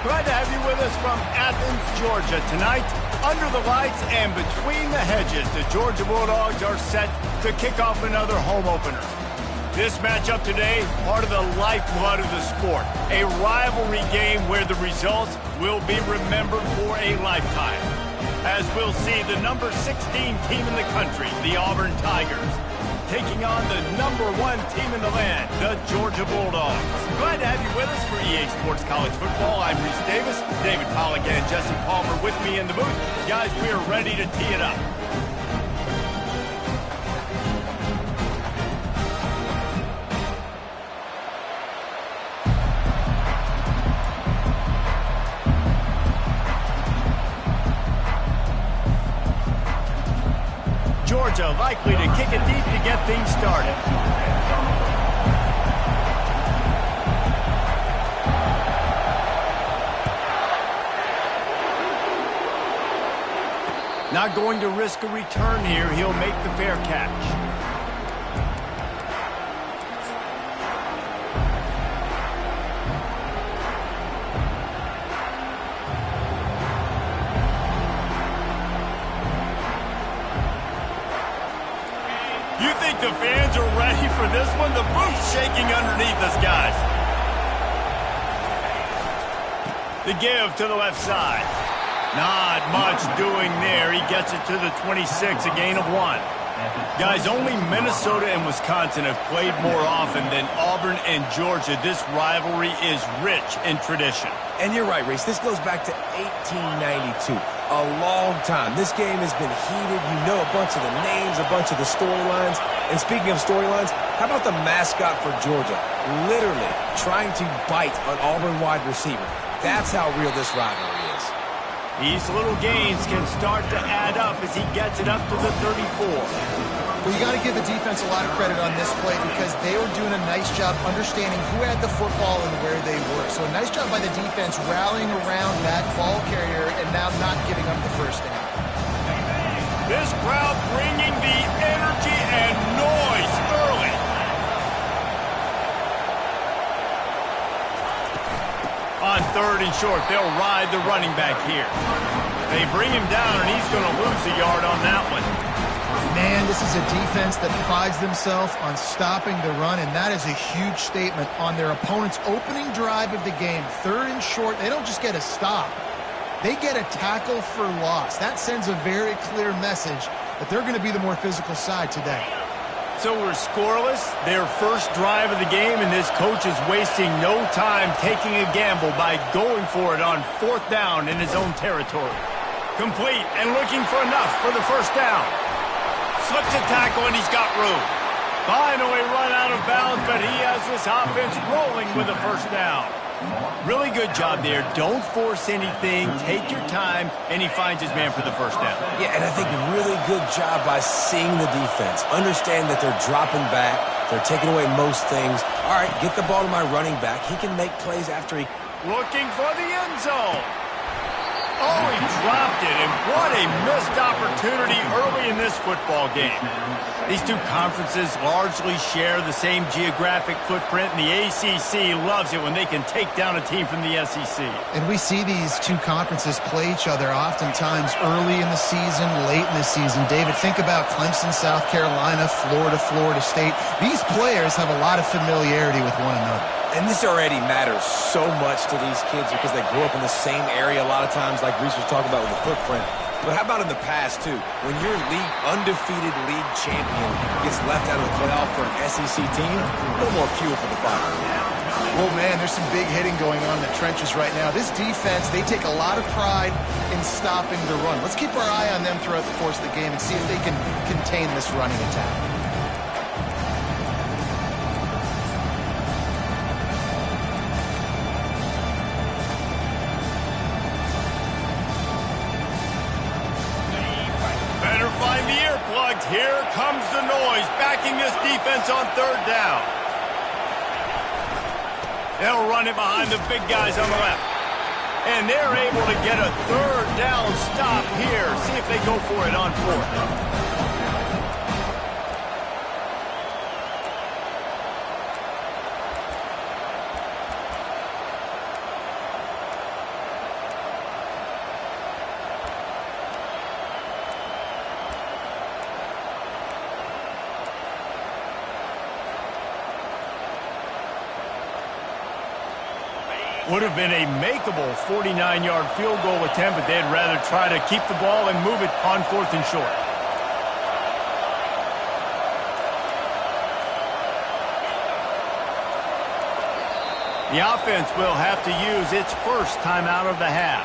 Glad to have you with us from Athens, Georgia. Tonight, under the lights and between the hedges, the Georgia Bulldogs are set to kick off another home opener. This matchup today, part of the lifeblood of the sport. A rivalry game where the results will be remembered for a lifetime. As we'll see, the number 16 team in the country, the Auburn Tigers, taking on the number 1 team in the land, the Georgia Bulldogs. Glad to have you with us for EA Sports College Football. I'm Reese Davis, David Pollack and Jesse Palmer with me in the booth. Guys, we are ready to tee it up. Georgia likely to kick it deep to get things started. Not going to risk a return here. He'll make the fair catch. You think the fans are ready for this one? The booth's shaking underneath us, guys. The give to the left side. Not much doing there. He gets it to the 26, a gain of 1. Guys, only Minnesota and Wisconsin have played more often than Auburn and Georgia. This rivalry is rich in tradition. And you're right, Reese. This goes back to 1892. A long time. This game has been heated. You know a bunch of the names, a bunch of the storylines. And speaking of storylines, how about the mascot for Georgia? Literally trying to bite an Auburn wide receiver. That's how real this rivalry is. These little gains can start to add up as he gets it up to the 34. Well, you got to give the defense a lot of credit on this play because they were doing a nice job understanding who had the football and where they were. So a nice job by the defense rallying around that ball carrier and now not giving up the first down. This crowd bringing the energy and noise early. On 3rd and short, they'll ride the running back here. They bring him down, and he's going to lose a yard on that one. Man, this is a defense that prides themselves on stopping the run, and that is a huge statement on their opponent's opening drive of the game. 3rd and short, they don't just get a stop. They get a tackle for loss. That sends a very clear message that they're going to be the more physical side today. So we're scoreless, their first drive of the game, and this coach is wasting no time taking a gamble by going for it on 4th down in his own territory. Complete and looking for enough for the first down. Slips a tackle, and he's got room. Finally run out of bounds, but he has this offense rolling with a first down. Really good job there. Don't force anything. Take your time, and he finds his man for the first down. Yeah, and I think really good job by seeing the defense. Understand that they're dropping back. They're taking away most things. All right, get the ball to my running back. He can make plays after he... Looking for the end zone. Oh, he dropped it, and what a missed opportunity early in this football game. These two conferences largely share the same geographic footprint, and the ACC loves it when they can take down a team from the SEC. And we see these two conferences play each other oftentimes early in the season, late in the season. David, think about Clemson, South Carolina, Florida, Florida State. These players have a lot of familiarity with one another. And this already matters so much to these kids because they grew up in the same area a lot of times, like Reese was talking about with the footprint. But how about in the past, too? When your undefeated league champion gets left out of the playoff for an SEC team, no more fuel for the fire. Well, man, there's some big hitting going on in the trenches right now. This defense, they take a lot of pride in stopping the run. Let's keep our eye on them throughout the course of the game and see if they can contain this running attack. Here comes the noise, backing this defense on 3rd down. They'll run it behind the big guys on the left. And they're able to get a 3rd down stop here. See if they go for it on 4th. Would have been a makeable 49-yard field goal attempt, but they'd rather try to keep the ball and move it on 4th and short. The offense will have to use its first timeout of the half.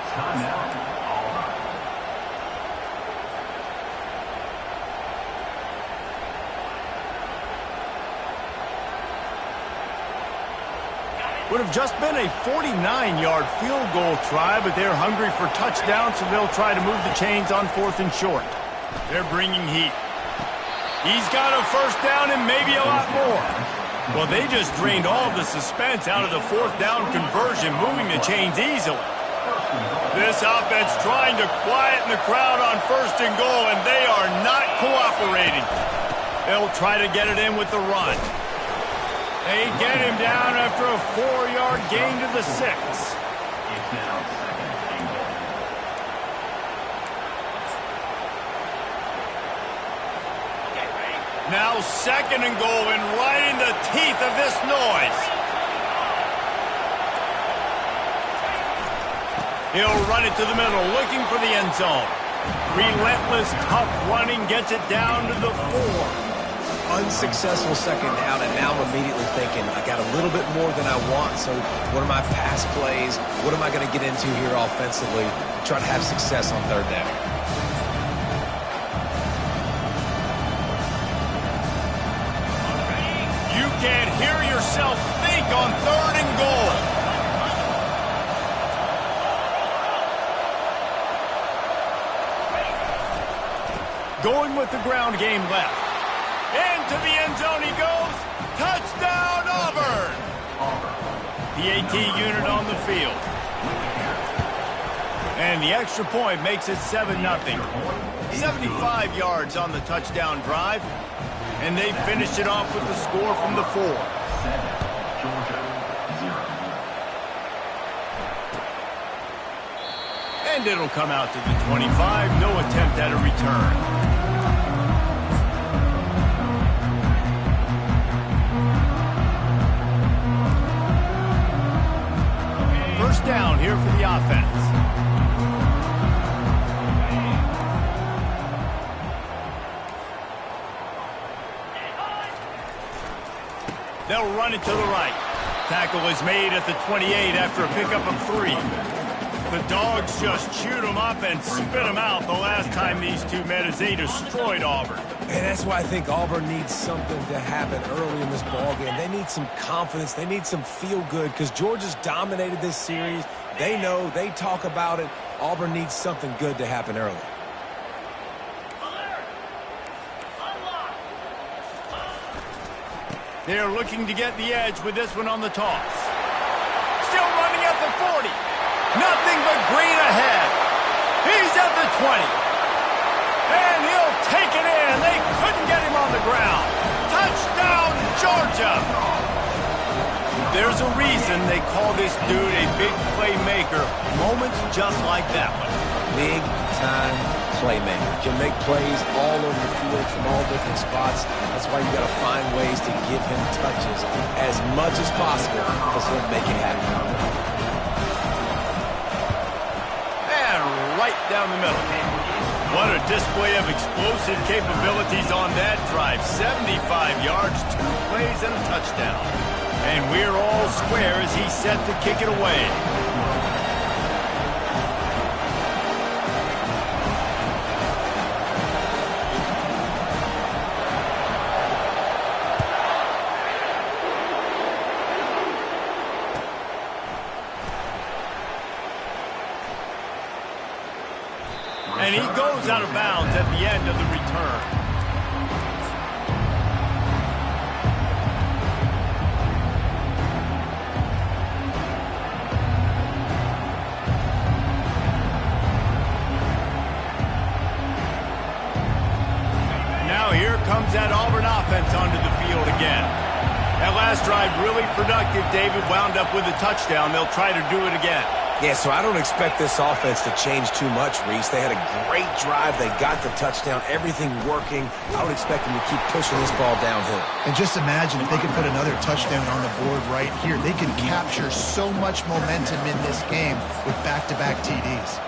Would have just been a 49-yard field goal try, but they're hungry for touchdowns, so they'll try to move the chains on 4th and short. They're bringing heat. He's got a first down and maybe a lot more. Well, they just drained all of the suspense out of the 4th down conversion, moving the chains easily. This offense trying to quieten the crowd on 1st and goal, and they are not cooperating. They'll try to get it in with the run. They get him down after a 4-yard gain to the 6. Now 2nd and goal, and right in the teeth of this noise. He'll run it to the middle, looking for the end zone. Relentless, tough running gets it down to the 4. Unsuccessful 2nd down, and now I'm immediately thinking, I got a little bit more than I want, so what are my pass plays? What am I going to get into here offensively to try to have success on 3rd down? You can't hear yourself think on 3rd and goal. Going with the ground game left. Into the end zone he goes. Touchdown, Auburn! The AT unit on the field. And the extra point makes it 7-0. 75 yards on the touchdown drive. And they finished it off with the score from the 4. And it'll come out to the 25. No attempt at a return. First down here for the offense. They'll run it to the right. Tackle is made at the 28 after a pickup of 3. The Dogs just chewed them up and spit them out the last time these two met as they destroyed Auburn. And that's why I think Auburn needs something to happen early in this ballgame. They need some confidence. They need some feel-good because Georgia's dominated this series. They know. They talk about it. Auburn needs something good to happen early. They're looking to get the edge with this one on the toss. Still running at the 40. Nothing but green ahead. He's at the 20. And he'll take it in. They couldn't get him on the ground. Touchdown, Georgia. There's a reason they call this dude a big playmaker. Moments just like that one. Big-time playmaker. Can make plays all over the field from all different spots. That's why you got to find ways to give him touches as much as possible because he'll make it happen. Right down the middle. What a display of explosive capabilities on that drive. 75 yards, 2 plays, and a touchdown. And we're all square as he's set to kick it away. And he goes out of bounds at the end of the return. Now here comes that Auburn offense onto the field again. That last drive really productive. David wound up with a touchdown. They'll try to do it again. Yeah, so I don't expect this offense to change too much, Reese. They had a great drive. They got the touchdown, everything working. I would expect them to keep pushing this ball downhill. And just imagine if they could put another touchdown on the board right here. They could capture so much momentum in this game with back-to-back TDs.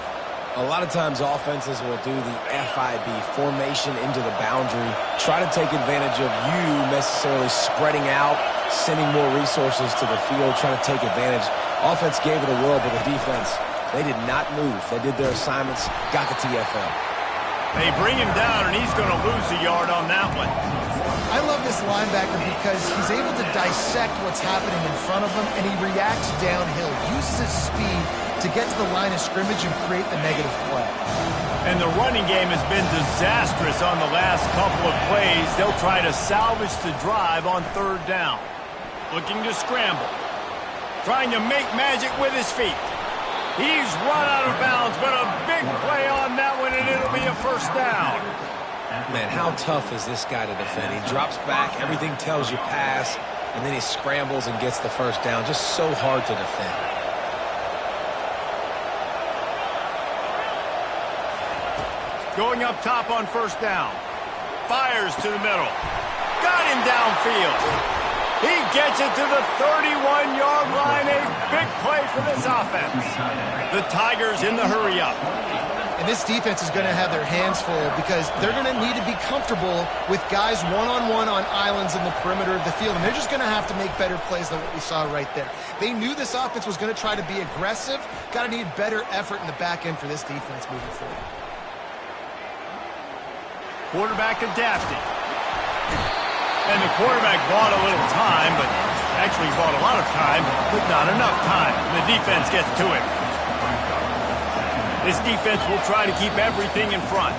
A lot of times offenses will do the FIB, formation into the boundary, try to take advantage of you necessarily spreading out, sending more resources to the field, trying to take advantage. Offense gave it a whirl, but the defense, they did not move. They did their assignments, got the TFL. They bring him down, and he's going to lose a yard on that one. I love this linebacker because he's able to dissect what's happening in front of him, and he reacts downhill, uses his speed to get to the line of scrimmage and create the negative play. And the running game has been disastrous on the last couple of plays. They'll try to salvage the drive on third down. Looking to scramble. Trying to make magic with his feet. He's run out of bounds, but a big play on that one, and it'll be a first down. Man, how tough is this guy to defend? He drops back, everything tells you pass, and then he scrambles and gets the first down. Just so hard to defend. Going up top on first down. Fires to the middle. Got him downfield. He gets it to the 31-yard line. A big play for this offense. The Tigers in the hurry-up. And this defense is going to have their hands full because they're going to need to be comfortable with guys one-on-one on islands in the perimeter of the field. And they're just going to have to make better plays than what we saw right there. They knew this offense was going to try to be aggressive. Got to need better effort in the back end for this defense moving forward. Quarterback adapting. And the quarterback bought a little time, but actually bought a lot of time, but not enough time. The defense gets to him. This defense will try to keep everything in front.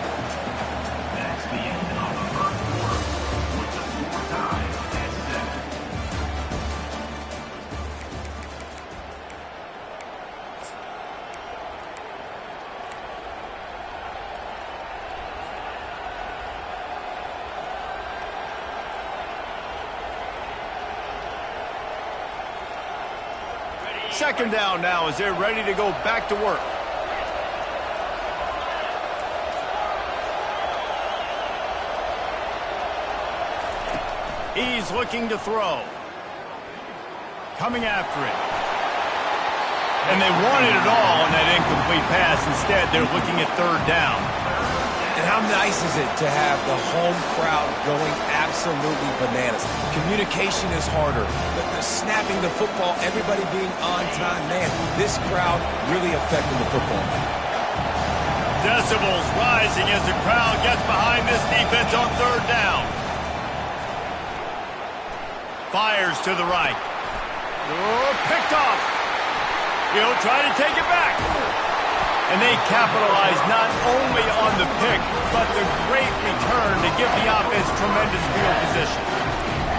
Second down now as they're ready to go back to work. He's looking to throw. Coming after it. And they wanted it all on that incomplete pass. Instead, they're looking at third down. And how nice is it to have the home crowd going absolutely bananas? Communication is harder. The snapping the football, everybody being on time. Man, this crowd really affecting the football. Decibels rising as the crowd gets behind this defense on third down. Fires to the right. Oh, picked off. He'll try to take it back. And they capitalize not only on the pick, but the great return to give the offense tremendous field position.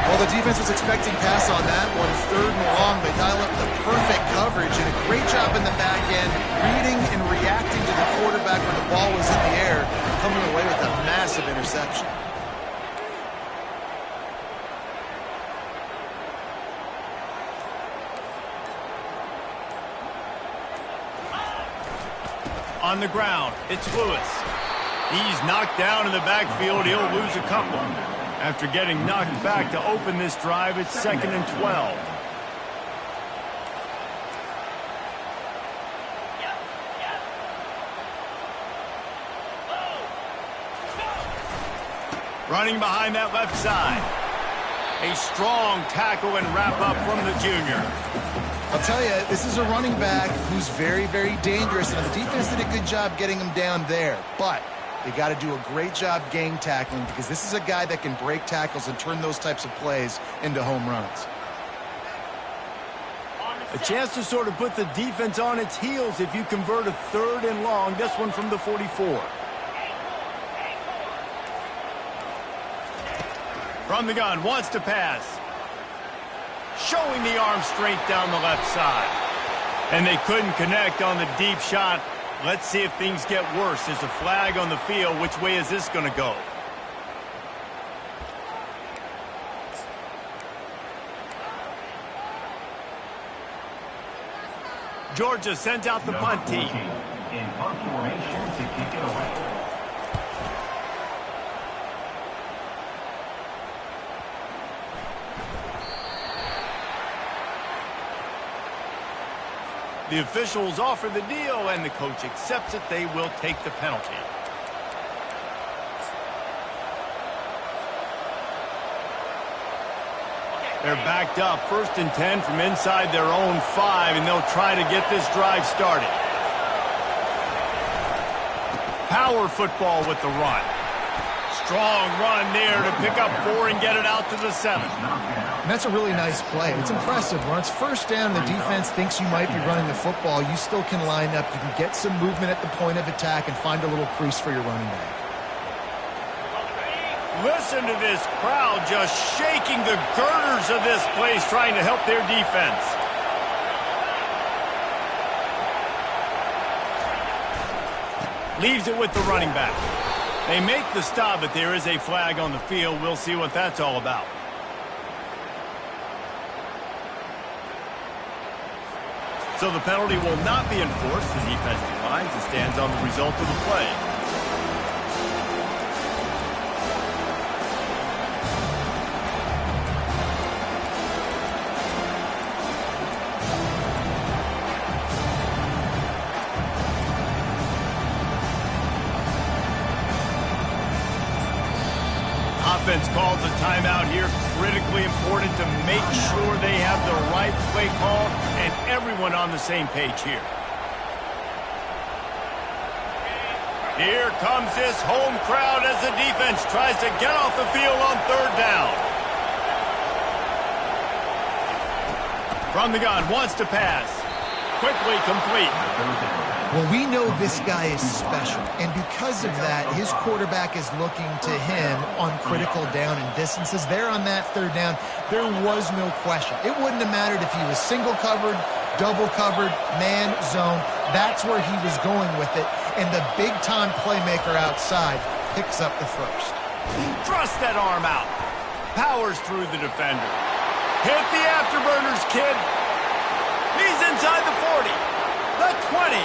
Well, the defense was expecting pass on that one. Third and long. They dial up the perfect coverage and a great job in the back end, reading and reacting to the quarterback when the ball was in the air, coming away with a massive interception. On the ground, it's Lewis. He's knocked down in the backfield. He'll lose a couple. After getting knocked back to open this drive, it's 2nd and 12. Running behind that left side. A strong tackle and wrap up from the junior. I'll tell you, this is a running back who's very, very dangerous, and the defense did a good job getting him down there. But they got to do a great job gang tackling because this is a guy that can break tackles and turn those types of plays into home runs. A chance to sort of put the defense on its heels if you convert a third and long. This one from the 44. From the gun, wants to pass. Showing the arm strength down the left side. And they couldn't connect on the deep shot. Let's see if things get worse. There's a flag on the field. Which way is this going to go? Georgia sends out the punt team. In punt formation to kick it away. The officials offer the deal, and the coach accepts it. They will take the penalty. They're backed up, 1st and 10 from inside their own 5, and they'll try to get this drive started. Power football with the run. Strong run there to pick up 4 and get it out to the 7. And that's a really nice play. It's impressive. When it's 1st down, the defense thinks you might be running the football. You still can line up. You can get some movement at the point of attack and find a little crease for your running back. Listen to this crowd just shaking the girders of this place, trying to help their defense. Leaves it with the running back. They make the stop, but there is a flag on the field. We'll see what that's all about. So the penalty will not be enforced. The defense declines and stands on the result of the play. Offense calls a timeout here. Critically important to make sure they have the right play call and everyone on the same page here. Here comes this home crowd as the defense tries to get off the field on 3rd down. From the gun, wants to pass. Quickly complete. Well, we know this guy is special, and because of that, his quarterback is looking to him on critical down and distances. There on that 3rd down, there was no question. It wouldn't have mattered if he was single covered, double covered, man, zone. That's where he was going with it, and the big-time playmaker outside picks up the 1st. Thrust that arm out. Powers through the defender. Hit the afterburners, kid. He's inside the 40, the 20.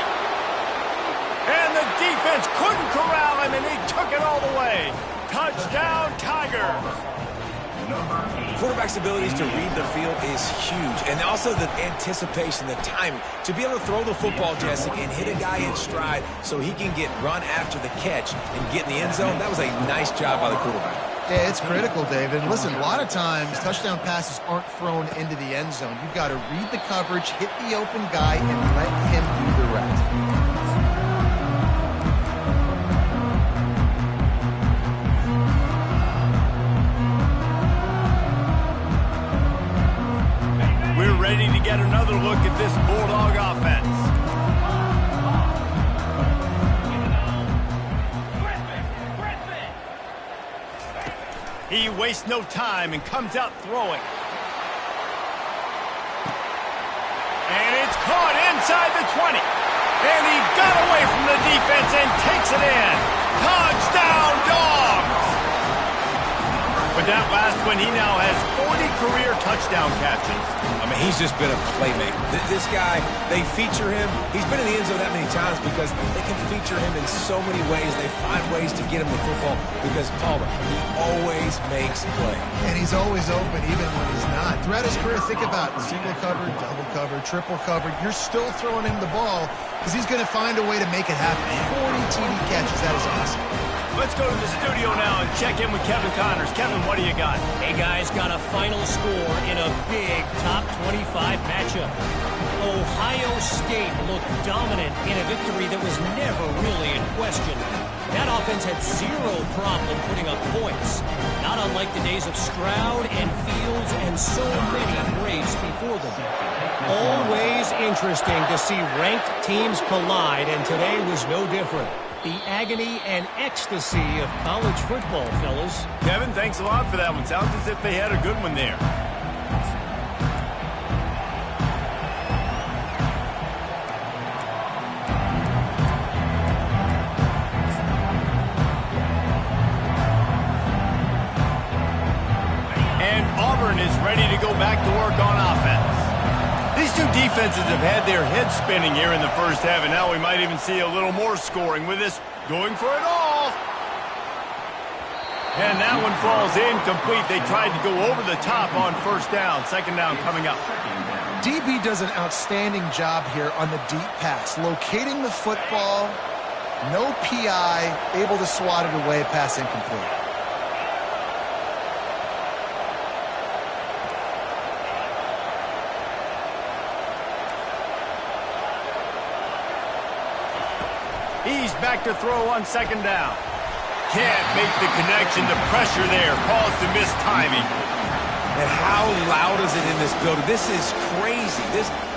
And the defense couldn't corral him, and he took it all the way. Touchdown, Tigers. Quarterback's abilities to read the field is huge, and also the anticipation, the timing. To be able to throw the football, Jesse, and hit a guy in stride so he can get run after the catch and get in the end zone, that was a nice job by the quarterback. Yeah, it's critical, David. Listen, a lot of times touchdown passes aren't thrown into the end zone. You've got to read the coverage, hit the open guy, and let him do the rest. We're ready to get another look at this Bulldog offense. He wastes no time and comes out throwing. And it's caught inside the 20. And he got away from the defense and takes it in. Touchdown, Dogs! But that last one, he now has 40 career touchdown catches. I mean, he's just been a playmaker. This guy, they feature him. He's been in the end zone that many times because they can feature him in so many ways. They find ways to get him the football because, Palmer, he always makes plays. And he's always open even when he's not. Throughout his career, think about it. Single covered, double covered, triple covered. You're still throwing him the ball because he's going to find a way to make it happen. 40 TD catches. That is awesome. Let's go to the studio now and check in with Kevin Connors. Kevin, what do you got? Hey, guys, got a final score in a big top 25 matchup. Ohio State looked dominant in a victory that was never really in question. That offense had zero problem putting up points, not unlike the days of Stroud and Fields and so many greats before them. Always interesting to see ranked teams collide, and today was no different. The agony and ecstasy of college football, fellas. Kevin, thanks a lot for that one. Sounds as if they had a good one there. And Auburn is ready to go back to work on offense. These two defenses have had their heads spinning here in the first half, and now we might even see a little more scoring with this going for it all. And that one falls incomplete. They tried to go over the top on first down. Second down coming up. DB does an outstanding job here on the deep pass, locating the football, no PI, able to swat it away, pass incomplete. He's back to throw on second down. Can't make the connection. The pressure there caused the missed timing. And how loud is it in this building? This is crazy.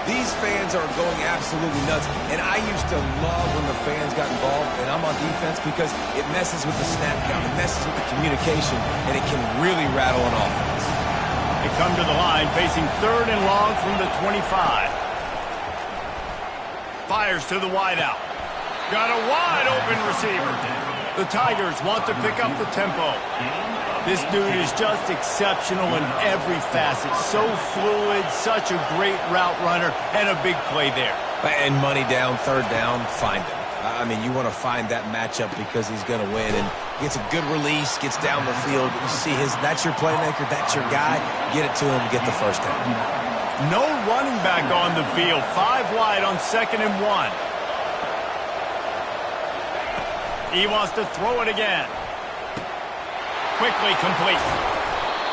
These fans are going absolutely nuts. And I used to love when the fans got involved, and I'm on defense, because it messes with the snap count. It messes with the communication, and it can really rattle an offense. They come to the line facing third and long from the 25. Fires to the wideout. Got a wide open receiver. The Tigers want to pick up the tempo. This dude is just exceptional in every facet. So fluid, such a great route runner, and a big play there. And money down, third down, find him. I mean, you want to find that matchup because he's going to win. And gets a good release, gets down the field. You see that's your playmaker, that's your guy. Get it to him, get the first down. No running back on the field. 5 wide on 2nd and 1. He wants to throw it again. Quickly complete.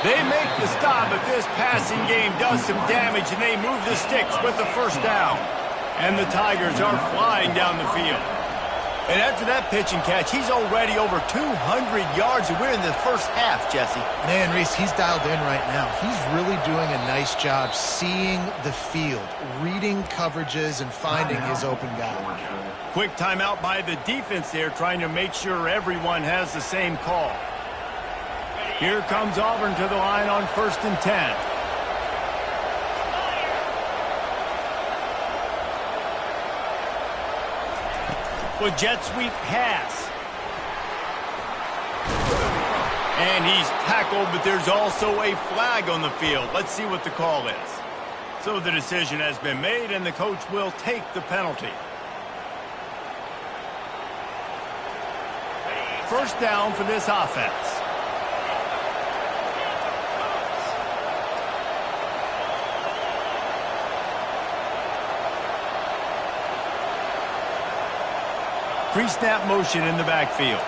They make the stop, but this passing game does some damage, and they move the sticks with the first down. And the Tigers are flying down the field. And after that pitch and catch, he's already over 200 yards, and we're in the first half, Jesse. Man, Reese, he's dialed in right now. He's really doing a nice job seeing the field, reading coverages, and finding his open guy. Quick timeout by the defense there, trying to make sure everyone has the same call. Here comes Auburn to the line on 1st and 10. With jet sweep pass. And he's tackled, but there's also a flag on the field. Let's see what the call is. So the decision has been made, and the coach will take the penalty. First down for this offense. Pre-snap motion in the backfield.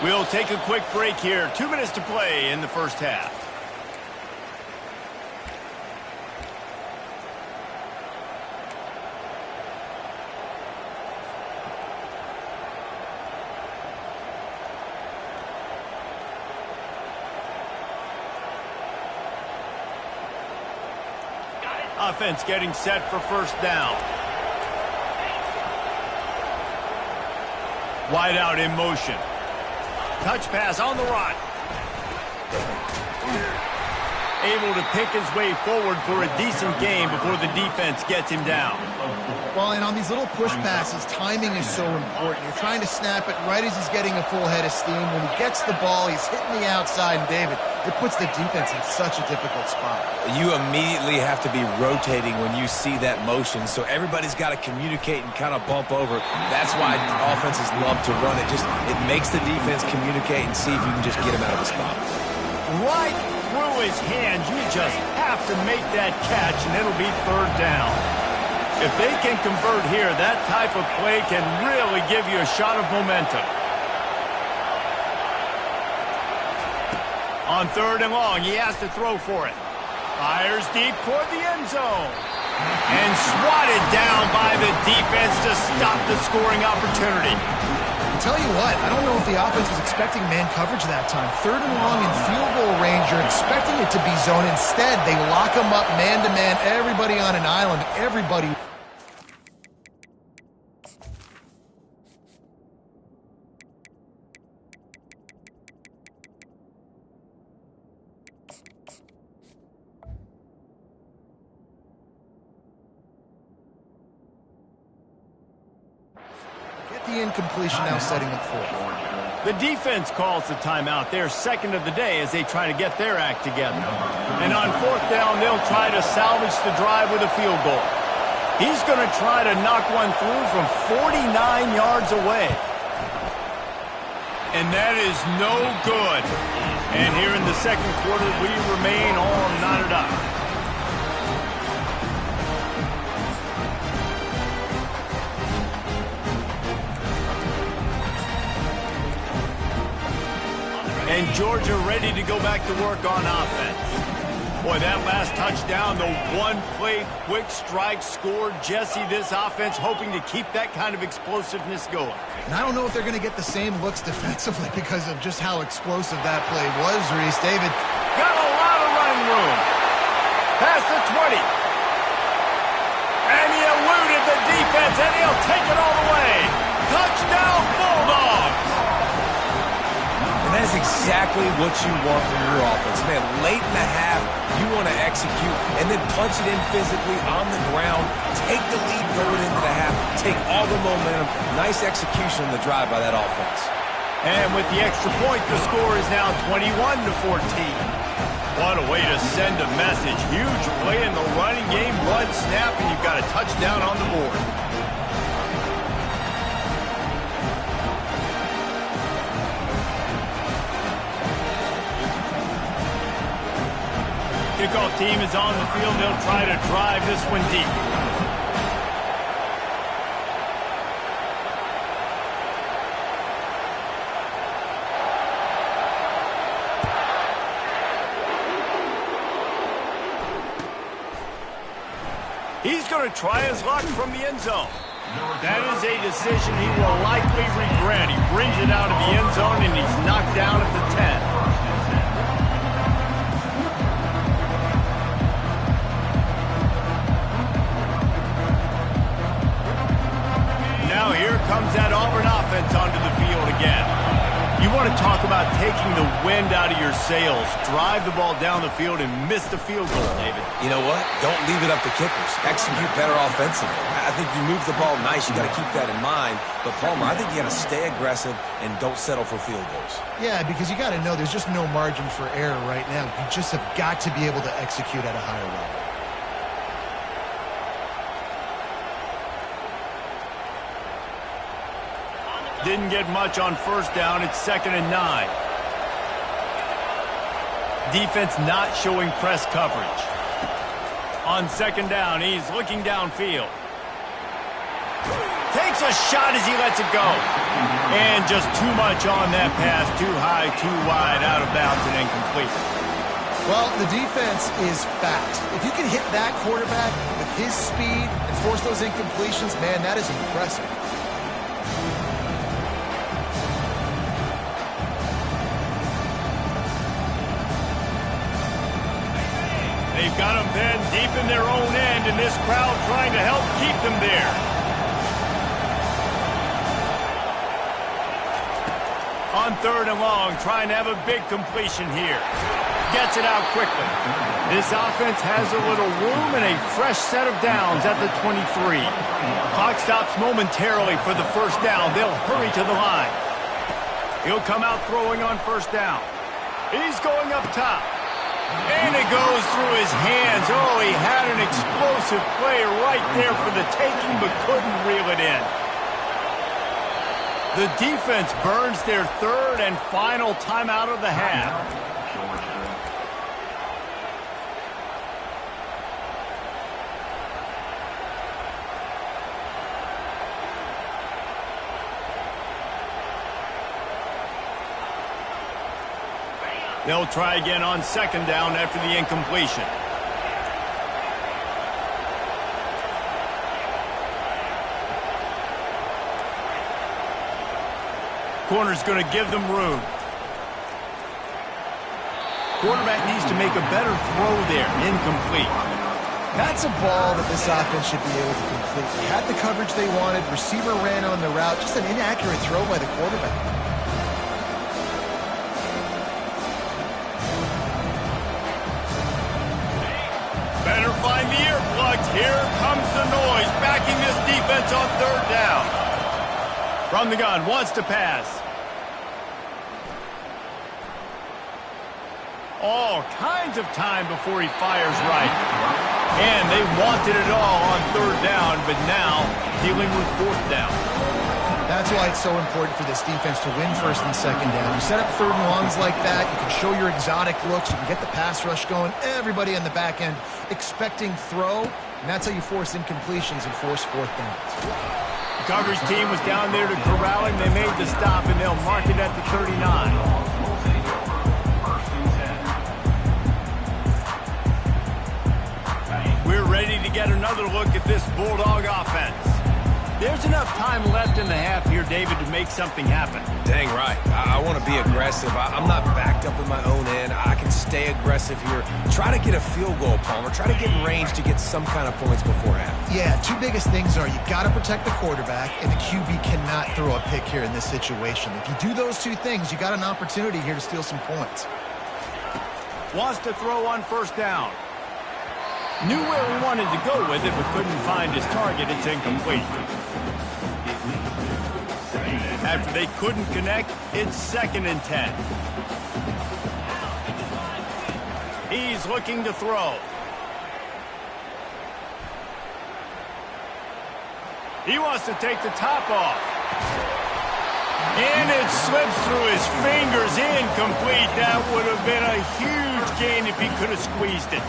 We'll take a quick break here. 2 minutes to play in the first half. Offense getting set for first down. Wide out in motion. Touch pass on the run. Able to pick his way forward for a decent game before the defense gets him down. Well, and on these little push passes, timing is so important. You're trying to snap it right as he's getting a full head of steam. When he gets the ball, he's hitting the outside, and David, it puts the defense in such a difficult spot. You immediately have to be rotating when you see that motion, so everybody's got to communicate and kind of bump over. That's why offenses love to run it. It makes the defense communicate and see if you can just get him out of a spot. Right through his hands. You just have to make that catch, and it'll be third down. If they can convert here, that type of play can really give you a shot of momentum. On 3rd and long, he has to throw for it. Fires deep toward the end zone. And swatted down by the defense to stop the scoring opportunity. I'll tell you what, I don't know if the offense was expecting man coverage that time. 3rd and long in field goal range, you're expecting it to be zone. Instead, they lock him up man-to-man, everybody on an island, everybody. The incompletion now setting up 4th. The defense calls the timeout, their second of the day, as they try to get their act together. And on fourth down, they'll try to salvage the drive with a field goal. He's going to try to knock one through from 49 yards away. And that is no good. And here in the second quarter, we remain all knotted up. And Georgia ready to go back to work on offense. Boy, that last touchdown, the one-play quick strike scored. Jesse, this offense hoping to keep that kind of explosiveness going. And I don't know if they're going to get the same looks defensively because of just how explosive that play was, Reese. David. Got a lot of running room. Past the 20. And he eluded the defense, and he'll take it all the way. Touchdown, Bulldogs. And that's exactly what you want from your offense. Man, late in the half, you want to execute and then punch it in physically on the ground, take the lead going into the half, take all the momentum. Nice execution on the drive by that offense. And with the extra point, the score is now 21-14. What a way to send a message. Huge play in the running game, one snap, and you've got a touchdown on the board. Kickoff team is on the field. They'll try to drive this one deep. He's going to try his luck from the end zone. That is a decision he will likely regret. He brings it out of the end zone, and he's knocked down at the 10. Here comes that Auburn offense onto the field again. You want to talk about taking the wind out of your sails. Drive the ball down the field and miss the field goal, David. You know what? Don't leave it up to kickers. Execute better offensively. I think you move the ball nice. You got to keep that in mind. But, Palmer, I think you got to stay aggressive and don't settle for field goals. Yeah, because you got to know there's just no margin for error right now. You just have got to be able to execute at a higher level. Didn't get much on first down. It's 2nd and 9. Defense not showing press coverage. On 2nd down, he's looking downfield. Takes a shot as he lets it go. And just too much on that pass. Too high, too wide, out of bounds, and incomplete. Well, the defense is fast. If you can hit that quarterback with his speed and force those incompletions, man, that is impressive. They've got them pinned deep in their own end, and this crowd trying to help keep them there. On 3rd and long, trying to have a big completion here. Gets it out quickly. This offense has a little room and a fresh set of downs at the 23. Clock stops momentarily for the first down. They'll hurry to the line. He'll come out throwing on first down. He's going up top. And it goes through his hands. Oh, he had an explosive play right there for the taking, but couldn't reel it in. The defense burns their 3rd and final timeout of the half. They'll try again on 2nd down after the incompletion. Corner's going to give them room. Quarterback needs to make a better throw there. Incomplete. That's a ball that this offense should be able to complete. They had the coverage they wanted. Receiver ran on the route. Just an inaccurate throw by the quarterback. Better find the earplugs. Here comes the noise, backing this defense on 3rd down. From the gun, wants to pass. All kinds of time before he fires right. And they wanted it all on third down, but now dealing with fourth down. That's why it's so important for this defense to win first and second down. You set up third and longs like that, you can show your exotic looks, you can get the pass rush going, everybody in the back end expecting throw, and that's how you force incompletions and force fourth downs. The coverage team was down there to corral him. They made the stop, and they'll mark it at the 39. We're ready to get another look at this Bulldog offense. There's enough time left in the half here, David, to make something happen. Dang right. I want to be aggressive. I'm not backed up in my own end. I can stay aggressive here. Try to get a field goal, Palmer. Try to get in range to get some kind of points before half. Yeah, two biggest things are you got to protect the quarterback, and the QB cannot throw a pick here in this situation. If you do those two things, you got an opportunity here to steal some points. Wants to throw on first down. Knew where he wanted to go with it, but couldn't find his target. It's incomplete. After they couldn't connect, it's 2nd and 10. He's looking to throw. He wants to take the top off. And it slips through his fingers, incomplete. That would have been a huge gain if he could have squeezed it.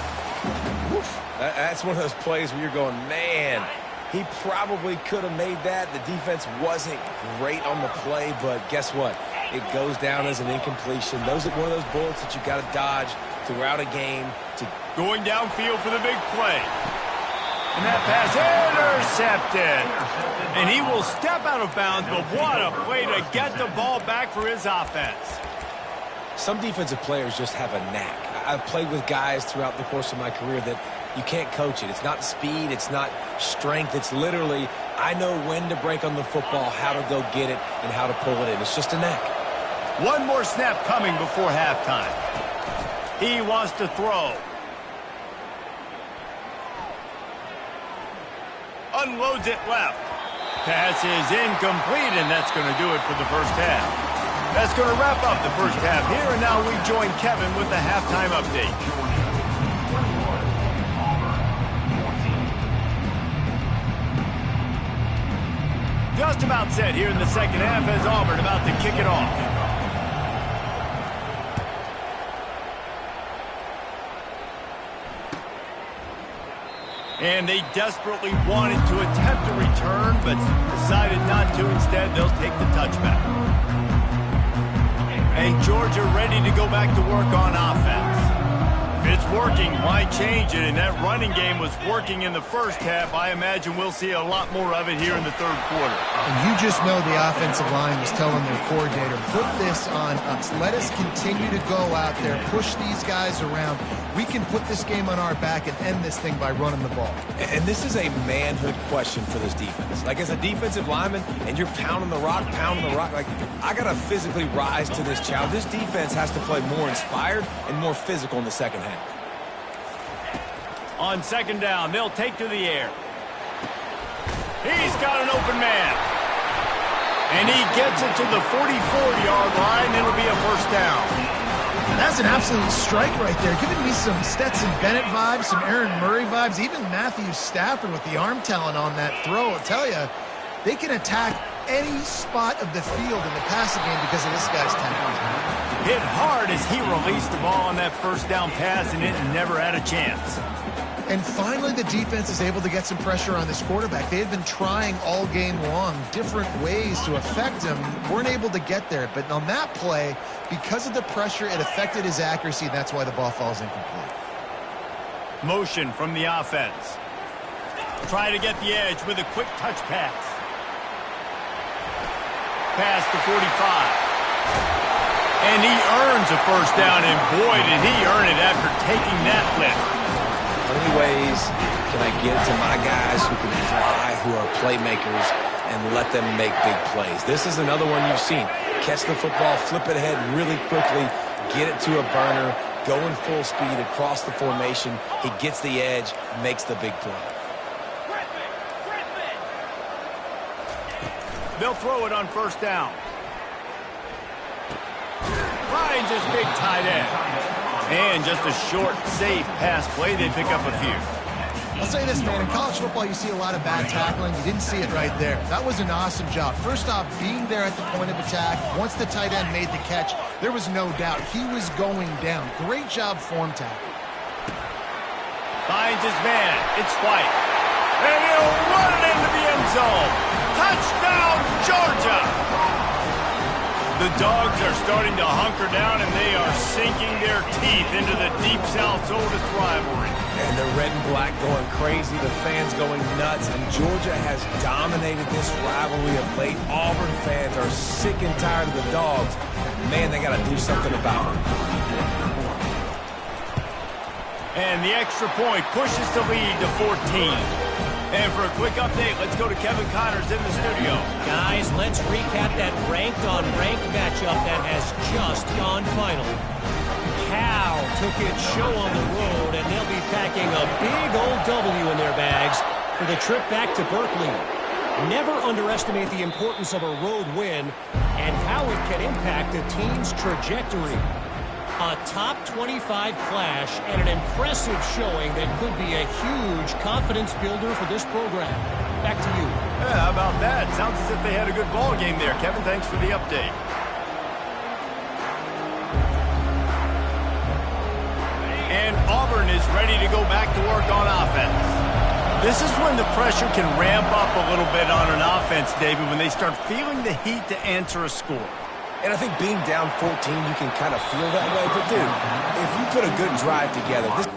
That's one of those plays where you're going, man, he probably could have made that. The defense wasn't great on the play, but guess what? It goes down as an incompletion. Those are one of those bullets that you got to dodge throughout a game. Going downfield for the big play. And that pass intercepted. And he will step out of bounds, but what a play to get the ball back for his offense. Some defensive players just have a knack. I've played with guys throughout the course of my career that you can't coach it. It's not speed. It's not strength. It's literally, I know when to break on the football, how to go get it, and how to pull it in. It's just a knack. One more snap coming before halftime. He wants to throw. Unloads it left. Pass is incomplete, and that's going to do it for the first half. That's going to wrap up the first half here, and now we join Kevin with the halftime update. Just about set here in the second half as Auburn about to kick it off. And they desperately wanted to attempt a return, but decided not to. Instead, they'll take the touchback. And Georgia ready to go back to work on offense. If it's working, why change it? And that running game was working in the first half. I imagine we'll see a lot more of it here in the third quarter. And you just know the offensive line was telling their coordinator, put this on us. Let us continue to go out there, push these guys around. We can put this game on our back and end this thing by running the ball. And this is a manhood question for this defense. Like, as a defensive lineman, and you're pounding the rock, like, I got to physically rise to this challenge. This defense has to play more inspired and more physical in the second half. On second down, they'll take to the air. He's got an open man. And he gets it to the 44-yard line. It'll be a first down. That's an absolute strike right there. Giving me some Stetson Bennett vibes, some Aaron Murray vibes, even Matthew Stafford with the arm talent on that throw. I'll tell you, they can attack any spot of the field in the passing game because of this guy's talent. Hit hard as he released the ball on that first down pass, and it never had a chance. And finally, the defense is able to get some pressure on this quarterback. They had been trying all game long different ways to affect him. Weren't able to get there. But on that play, because of the pressure, it affected his accuracy. And that's why the ball falls incomplete. Motion from the offense. Try to get the edge with a quick touch pass. Pass to 45. And he earns a first down. And boy, did he earn it after taking that lift. How many ways can I get to my guys who can fly, who are playmakers, and let them make big plays? This is another one you've seen. Catch the football, flip it ahead really quickly, get it to a burner, go in full speed across the formation. He gets the edge, makes the big play. They'll throw it on first down. Finds his big tight end. And just a short, safe pass play, they pick up a few. I'll say this, man. In college football, you see a lot of bad tackling. You didn't see it right there. That was an awesome job. First off, being there at the point of attack. Once the tight end made the catch, there was no doubt he was going down. Great job form tackle. Finds his man. It's White. And he'll run it into the end zone. Touchdown, Georgia! The Dogs are starting to hunker down, and they are sinking their teeth into the Deep South's oldest rivalry. And the red and black going crazy, the fans going nuts, and Georgia has dominated this rivalry of late. Auburn fans are sick and tired of the Dogs. Man, they got to do something about it. And the extra point pushes the lead to 14. And for a quick update, let's go to Kevin Connors in the studio. Guys, let's recap that ranked-on-ranked matchup that has just gone final. Cal took its show on the road, and they'll be packing a big old W in their bags for the trip back to Berkeley. Never underestimate the importance of a road win and how it can impact a team's trajectory. A top 25 clash and an impressive showing that could be a huge confidence builder for this program. Back to you. Yeah, how about that? Sounds as if they had a good ball game there. Kevin, thanks for the update. And Auburn is ready to go back to work on offense. This is when the pressure can ramp up a little bit on an offense, David, when they start feeling the heat to answer a score. And I think being down 14, you can kind of feel that way. But, dude, if you put a good drive together, this...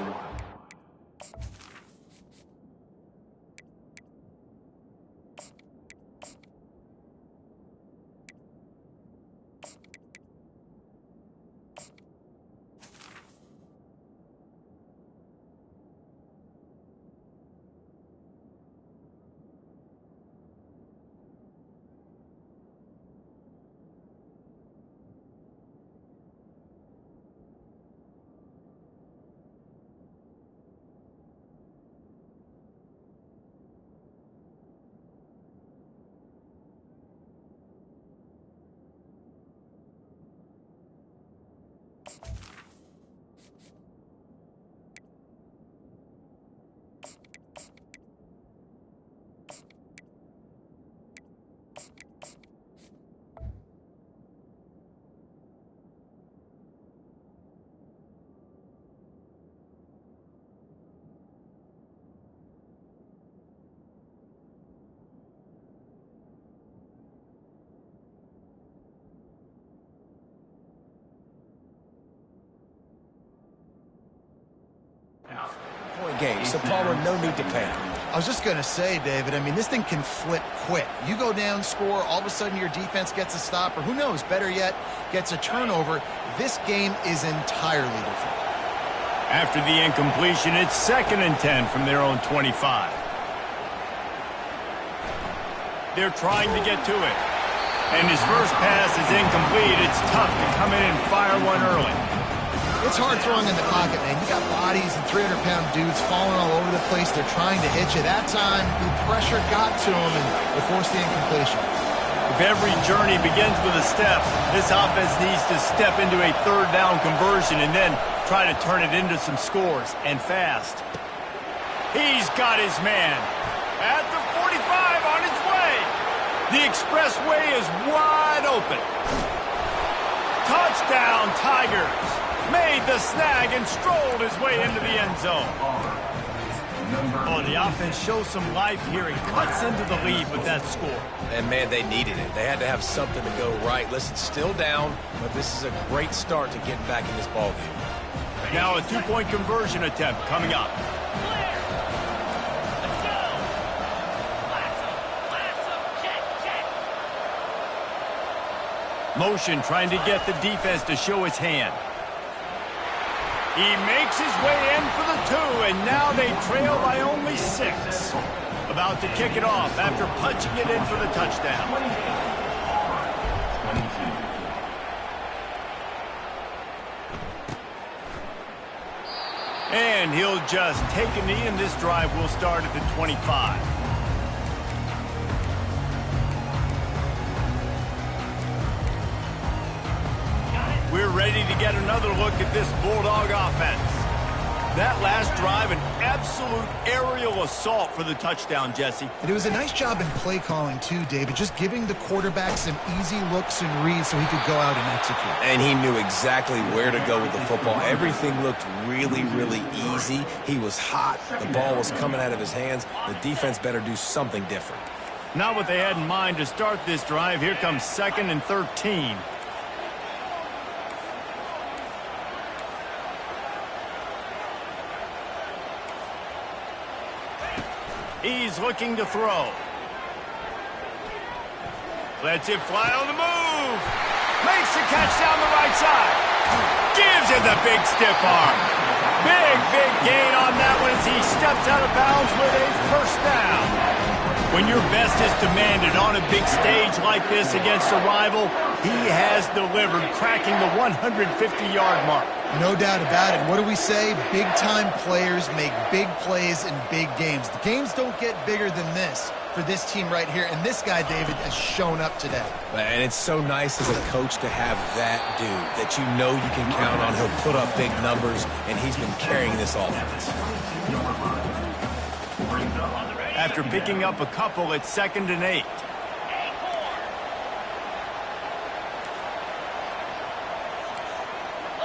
Point game, so Palmer, no need to panic. I was just going to say, David, I mean, this thing can flip quick. You go down, score, all of a sudden your defense gets a stop, or who knows, better yet, gets a turnover. This game is entirely different. After the incompletion, it's 2nd and 10 from their own 25. They're trying to get to it. And his first pass is incomplete. It's tough to come in and fire one early. It's hard throwing in the pocket, man. You got bodies and 300-pound dudes falling all over the place. They're trying to hit you. That time, the pressure got to them, and they forced the incompletion. If every journey begins with a step, this offense needs to step into a 3rd down conversion and then try to turn it into some scores, and fast. He's got his man. At the 45, on his way. The expressway is wide open. Touchdown, Tigers. Made the snag and strolled his way into the end zone. Oh, the offense shows some life here and cuts into the lead with that score. And, man, they needed it. They had to have something to go right. Listen, still down, but this is a great start to getting back in this ballgame. Now a 2-point conversion attempt coming up. Motion trying to get the defense to show his hand. He makes his way in for the 2, and now they trail by only 6. About to kick it off after punching it in for the touchdown. And he'll just take a knee, and this drive will start at the 25. we're ready to get another look at this Bulldog offense. That last drive, an absolute aerial assault for the touchdown, Jesse. And it was a nice job in play calling, too, David, just giving the quarterback some easy looks and reads so he could go out and execute. And he knew exactly where to go with the football. Everything looked really, really easy. He was hot. The ball was coming out of his hands. The defense better do something different. Not what they had in mind to start this drive. Here comes 2nd and 13. He's looking to throw. Lets it fly on the move. Makes the catch down the right side. Gives him the big stiff arm. Big gain on that one as he steps out of bounds with a first down. When your best is demanded on a big stage like this against a rival, he has delivered, cracking the 150-yard mark. No doubt about it. What do we say? Big-time players make big plays in big games. The games don't get bigger than this for this team right here, and this guy, David, has shown up today. And it's so nice as a coach to have that dude that you know you can count on. He'll put up big numbers, and he's been carrying this offense. After picking up a couple, it's 2nd and 8.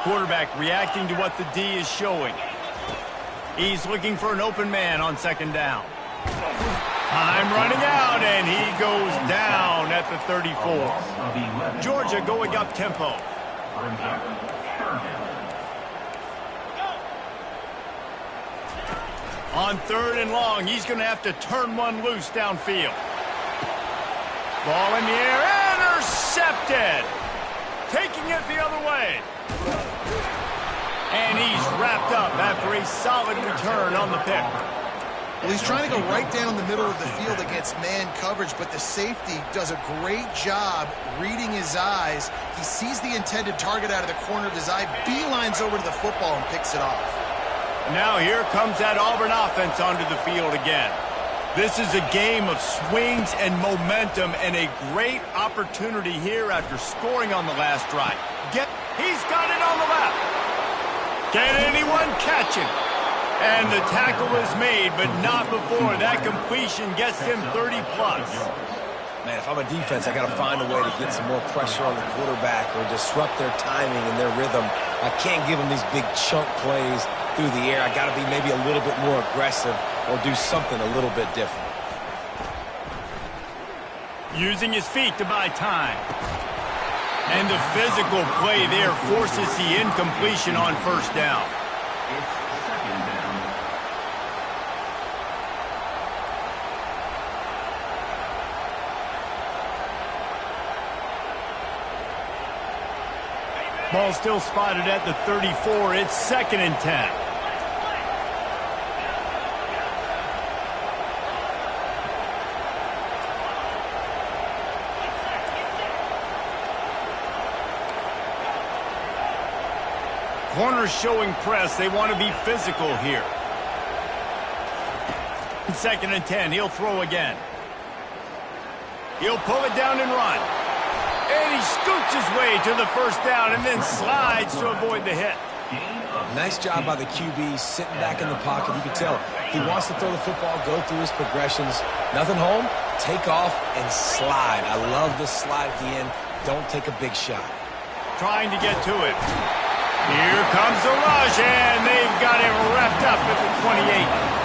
Quarterback reacting to what the D is showing. He's looking for an open man on 2nd down. Time running out, and he goes down at the 34. Georgia going up tempo. On 3rd and long, he's going to have to turn one loose downfield. Ball in the air, intercepted. Taking it the other way. And he's wrapped up after a solid return on the pick. Well, he's trying to go right down the middle of the field against man coverage, but the safety does a great job reading his eyes. He sees the intended target out of the corner of his eye, beelines over to the football and picks it off. Now here comes that Auburn offense onto the field again. This is a game of swings and momentum and a great opportunity here after scoring on the last drive. He's got it on the left. Can anyone catch him? And the tackle is made, but not before that completion gets him 30-plus. Man, if I'm a defense, I got to find a way to get some more pressure on the quarterback or disrupt their timing and their rhythm. I can't give them these big chunk plays through the air. I got to be maybe a little bit more aggressive or do something a little bit different. Using his feet to buy time. And the physical play there forces the incompletion on 1st down. It's 2nd down. Ball still spotted at the 34. It's 2nd and 10. Corners showing press. They want to be physical here. 2nd and 10. He'll throw again. He'll pull it down and run. And he scoots his way to the 1st down and then slides to avoid the hit. Nice job by the QB sitting back in the pocket. You can tell he wants to throw the football, go through his progressions. Nothing home, take off and slide. I love the slide at the end. Don't take a big shot. Trying to get to it. Here comes the rush, and they've got him wrapped up at the 28.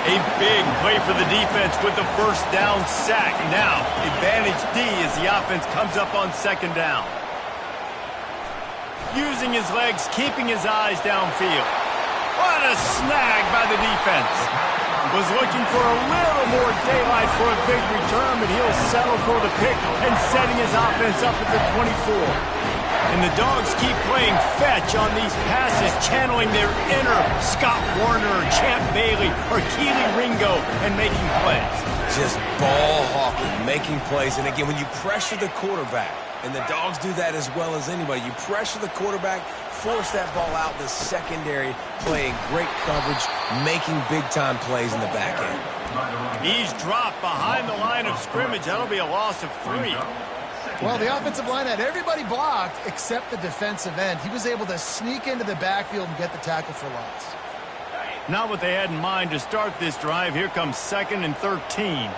A big play for the defense with the 1st down sack. Now, advantage D as the offense comes up on 2nd down. Using his legs, keeping his eyes downfield. What a snag by the defense. Was looking for a little more daylight for a big return, but he'll settle for the pick and setting his offense up at the 24. And the Dogs keep playing fetch on these passes, channeling their inner Scott Warner or Champ Bailey or Keely Ringo and making plays. Just ball hawking, making plays. And again, when you pressure the quarterback, and the Dogs do that as well as anybody, you pressure the quarterback, force that ball out in the secondary, playing great coverage, making big-time plays in the back end. He's dropped behind the line of scrimmage. That'll be a loss of 3. Well, the offensive line had everybody blocked except the defensive end. He was able to sneak into the backfield and get the tackle for loss. Not what they had in mind to start this drive. Here comes 2nd and 13.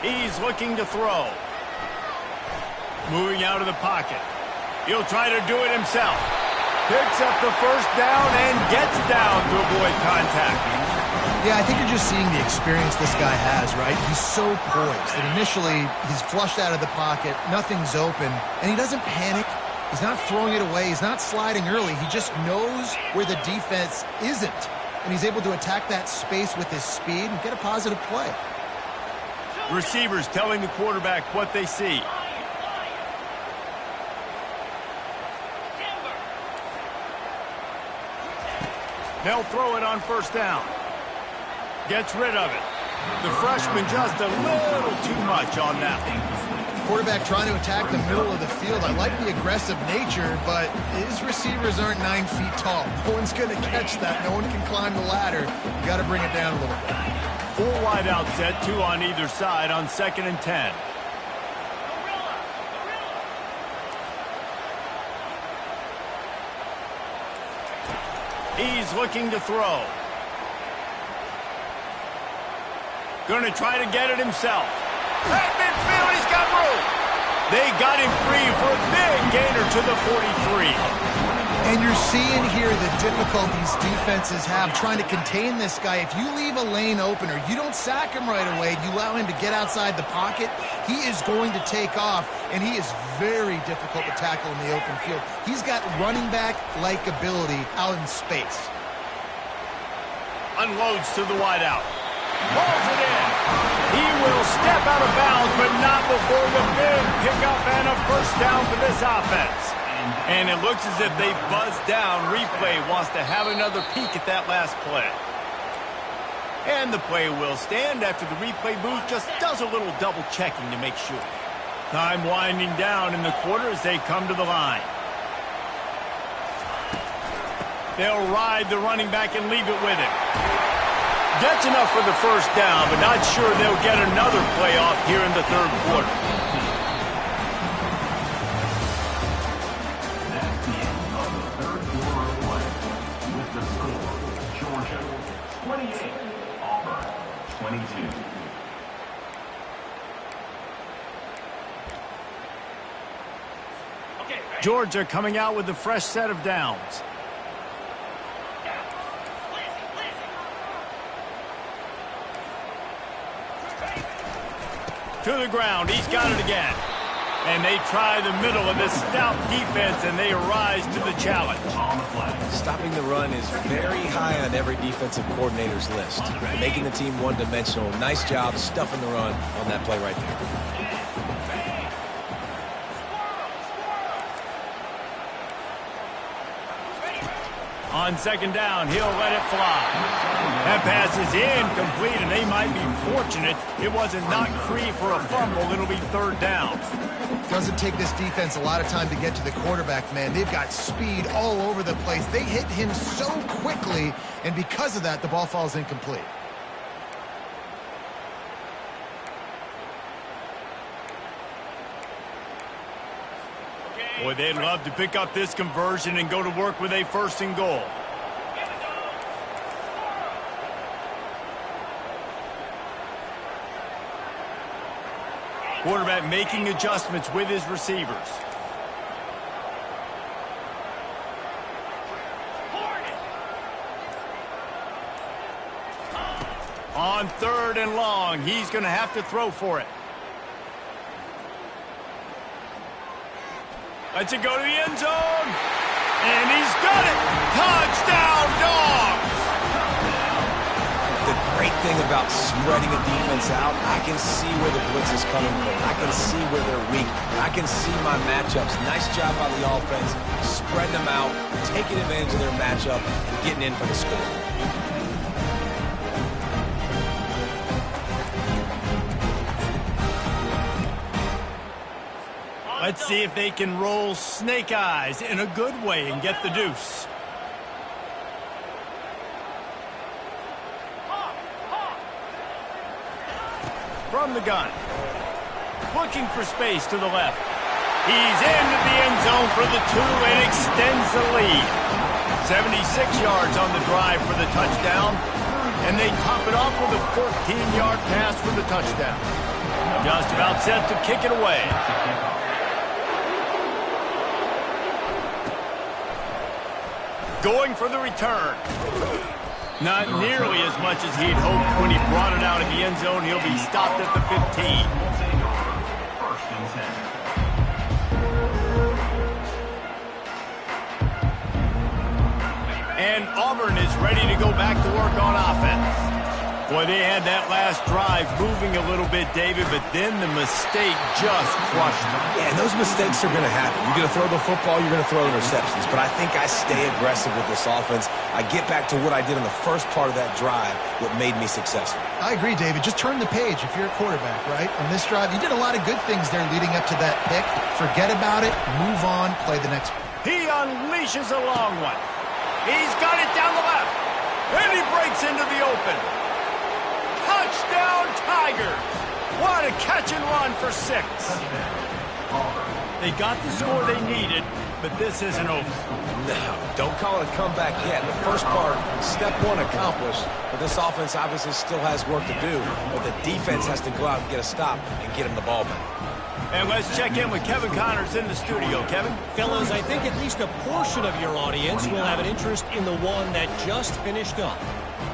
He's looking to throw. Moving out of the pocket. He'll try to do it himself. Picks up the first down and gets down to avoid contact. Yeah, I think you're just seeing the experience this guy has, right? He's so poised. And initially, he's flushed out of the pocket. Nothing's open. And he doesn't panic. He's not throwing it away. He's not sliding early. He just knows where the defense isn't. And he's able to attack that space with his speed and get a positive play. Receivers telling the quarterback what they see. They'll throw it on first down. Gets rid of it. The freshman just a little too much on that one. Quarterback trying to attack the middle of the field. I like the aggressive nature, but his receivers aren't 9 feet tall. No one's going to catch that. No one can climb the ladder. You got to bring it down a little bit. 4 wide out set, 2 on either side on 2nd and 10. He's looking to throw. Going to try to get it himself. At midfield, he's got room. They got him free for a big gainer to the 43. And you're seeing here the difficulties defenses have trying to contain this guy. If you leave a lane open or you don't sack him right away, you allow him to get outside the pocket, he is going to take off, and he is very difficult to tackle in the open field. He's got running back-like ability out in space. Unloads to the wideout. Pulls it in. He will step out of bounds, but not before the big pickup and a first down for this offense. And it looks as if they've buzzed down. Replay wants to have another peek at that last play. And the play will stand after the replay booth just does a little double checking to make sure. Time winding down in the quarter as they come to the line. They'll ride the running back and leave it with him. Gets enough for the first down, but not sure they'll get another play off here in the 3rd quarter. That's the end of the 3rd quarter of play. With the score, Georgia 28, Auburn 22. Georgia coming out with a fresh set of downs. To the ground. He's got it again. And they try the middle of this stout defense, and they rise to the challenge. Stopping the run is very high on every defensive coordinator's list. Making the team one-dimensional. Nice job stuffing the run on that play right there. On 2nd down, he'll let it fly. That pass is incomplete, and they might be fortunate it wasn't knocked free for a fumble. It'll be 3rd down. Doesn't take this defense a lot of time to get to the quarterback, man. They've got speed all over the place. They hit him so quickly, and because of that, the ball falls incomplete. Boy, they'd love to pick up this conversion and go to work with a 1st and goal. Quarterback making adjustments with his receivers. On 3rd and long, he's going to have to throw for it. Lets it go to the end zone. And he's got it. Touchdown, Dogs! The great thing about spreading a defense out, I can see where the blitz is coming from. I can see where they're weak. I can see my matchups. Nice job by the offense, spreading them out, taking advantage of their matchup, and getting in for the score. Let's see if they can roll snake eyes in a good way and get the deuce. from the gun. Looking for space to the left. He's into the end zone for the 2 and extends the lead. 76 yards on the drive for the touchdown. And they top it off with a 14-yard pass for the touchdown. Just about set to kick it away. Going for the return. Not nearly as much as he'd hoped when he brought it out of the end zone. He'll be stopped at the 15. First and 10. And Auburn is ready to go back to work on offense. Boy, they had that last drive moving a little bit, David, but then the mistake just crushed them. Yeah, and those mistakes are going to happen. You're going to throw the football, you're going to throw interceptions. But I think I stay aggressive with this offense. I get back to what I did in the first part of that drive, what made me successful. I agree, David. Just turn the page if you're a quarterback, right? On this drive, you did a lot of good things there leading up to that pick. Forget about it, move on, play the next one. He unleashes a long one. He's got it down the left. And he breaks into the open. Touchdown, Tigers! What a catch and run for 6. They got the score they needed, but this isn't over. No, don't call it a comeback yet. The first part, step 1 accomplished, but this offense obviously still has work to do, but the defense has to go out and get a stop and get him the ball back. And let's check in with Kevin Connors in the studio. Kevin? Fellas, I think at least a portion of your audience will have an interest in the one that just finished up.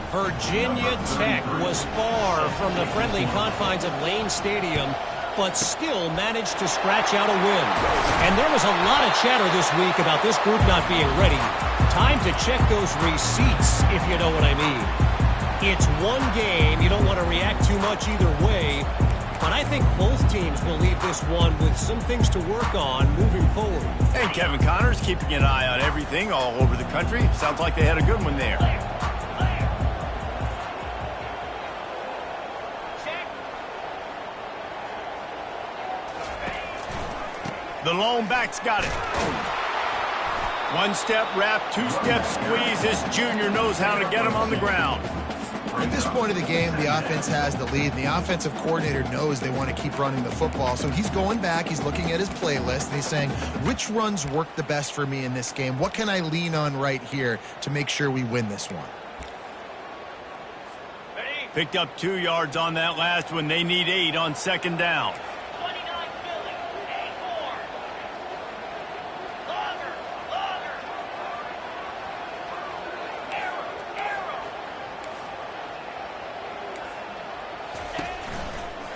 Virginia Tech was far from the friendly confines of Lane Stadium, but still managed to scratch out a win. And there was a lot of chatter this week about this group not being ready. Time to check those receipts, if you know what I mean. It's one game. You don't want to react too much either way. But I think both teams will leave this one with some things to work on moving forward. And Kevin Connors keeping an eye on everything all over the country. Sounds like they had a good one there. The lone back's got it. 1-step wrap, 2-step squeeze. This junior knows how to get him on the ground. At this point of the game, the offense has the lead, and the offensive coordinator knows they want to keep running the football. So he's going back, he's looking at his playlist, and he's saying, which runs work the best for me in this game? What can I lean on right here to make sure we win this one? Picked up 2 yards on that last one. They need 8 on 2nd down.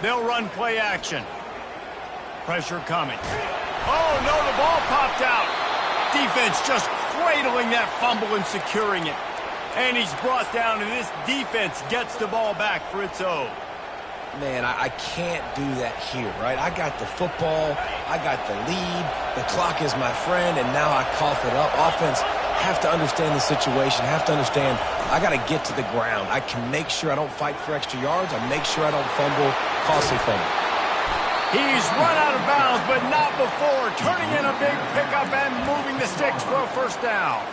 They'll run play action. Pressure coming. Oh, no, the ball popped out. Defense just cradling that fumble and securing it. And he's brought down, and this defense gets the ball back for its own. Man, I can't do that here, right? I got the football, I got the lead, the clock is my friend, and now I cough it up. Offense have to understand the situation, have to understand I got to get to the ground. I can make sure I don't fight for extra yards. I make sure I don't fumble, costly fumble. He's run out of bounds, but not before. Turning in a big pickup and moving the sticks for a 1st down.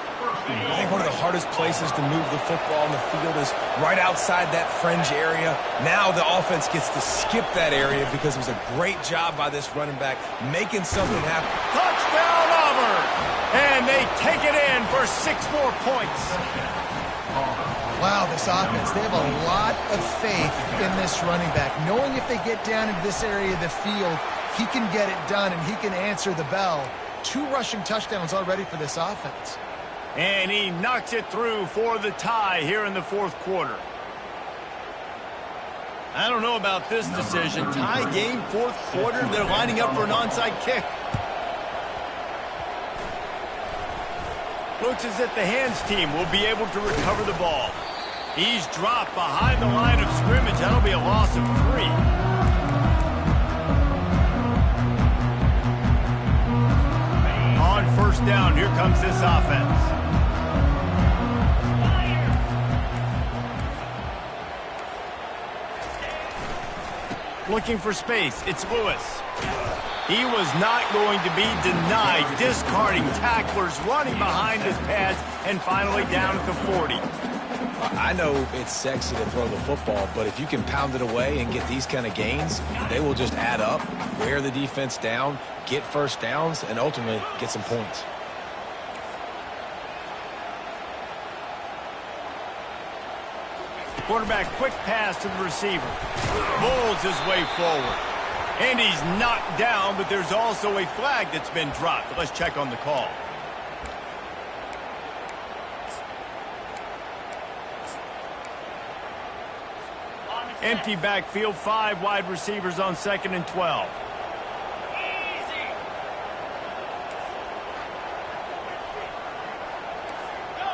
I think one of the hardest places to move the football on the field is right outside that fringe area. Now the offense gets to skip that area because it was a great job by this running back making something happen. Touchdown, Auburn! And they take it in for 6 more points. Wow, this offense, they have a lot of faith in this running back. Knowing if they get down into this area of the field, he can get it done and he can answer the bell. 2 rushing touchdowns already for this offense. And he knocks it through for the tie here in the 4th quarter. I don't know about this decision. Tie game, 4th quarter. They're lining up for an onside kick. Looks as if the hands team will be able to recover the ball. He's dropped behind the line of scrimmage. That'll be a loss of 3. On 1st down, here comes this offense. Looking for space. It's Lewis. He was not going to be denied, discarding tacklers, running behind his pads, and finally down at the 40. I know it's sexy to throw the football, but if you can pound it away and get these kind of gains, they will just add up, wear the defense down, get first downs, and ultimately get some points. Quarterback, quick pass to the receiver. Pulls his way forward. And he's knocked down, but there's also a flag that's been dropped. Let's check on the call. Empty backfield, 5 wide receivers on 2nd and 12.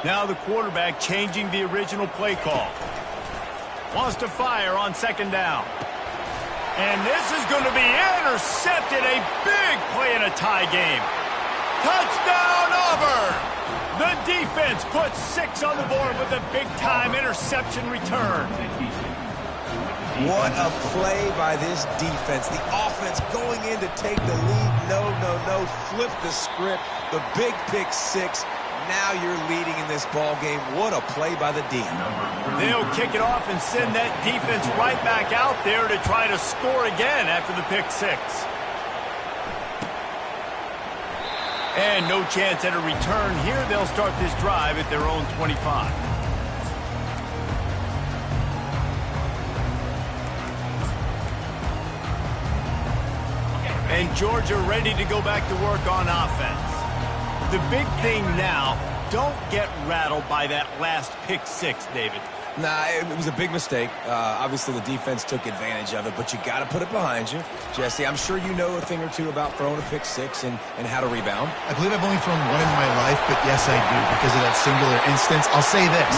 Now the quarterback changing the original play call. Wants to fire on 2nd down. And this is going to be intercepted. A big play in a tie game. Touchdown, Auburn! The defense puts 6 on the board with a big-time interception return. What a play by this defense. The offense going in to take the lead. No. Flip the script. The big pick 6. Now you're leading in this ball game. What a play by the D. They'll kick it off and send that defense right back out there to try to score again after the pick 6. And no chance at a return here. They'll start this drive at their own 25. And Georgia ready to go back to work on offense. The big thing now, don't get rattled by that last pick 6, David. Nah, it was a big mistake. Obviously, the defense took advantage of it, but you got to put it behind you. Jesse, I'm sure you know a thing or two about throwing a pick 6 and how to rebound. I believe I've only thrown one in my life, but yes, I do, because of that singular instance. I'll say this.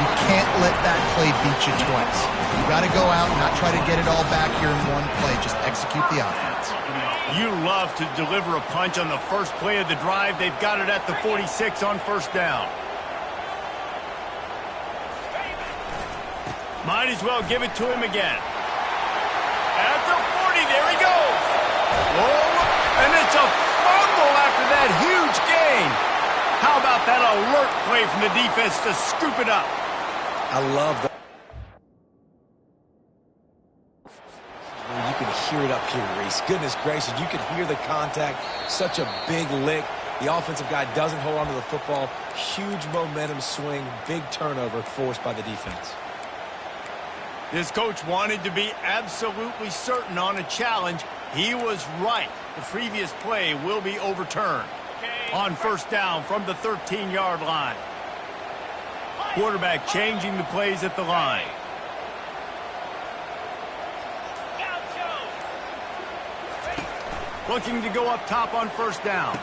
You can't let that play beat you twice. You got to go out and not try to get it all back here in one play. Just execute the offense. You love to deliver a punch on the first play of the drive. They've got it at the 46 on 1st down. Might as well give it to him again. At the 40, there he goes. Whoa, and it's a fumble after that huge gain. How about that alert play from the defense to scoop it up? I love that. You can hear it up here, Reese. Goodness gracious, you can hear the contact. Such a big lick. The offensive guy doesn't hold on to the football. Huge momentum swing. Big turnover forced by the defense. This coach wanted to be absolutely certain on a challenge. He was right. The previous play will be overturned. On 1st down from the 13-yard line. Quarterback changing the plays at the line. Looking to go up top on 1st down.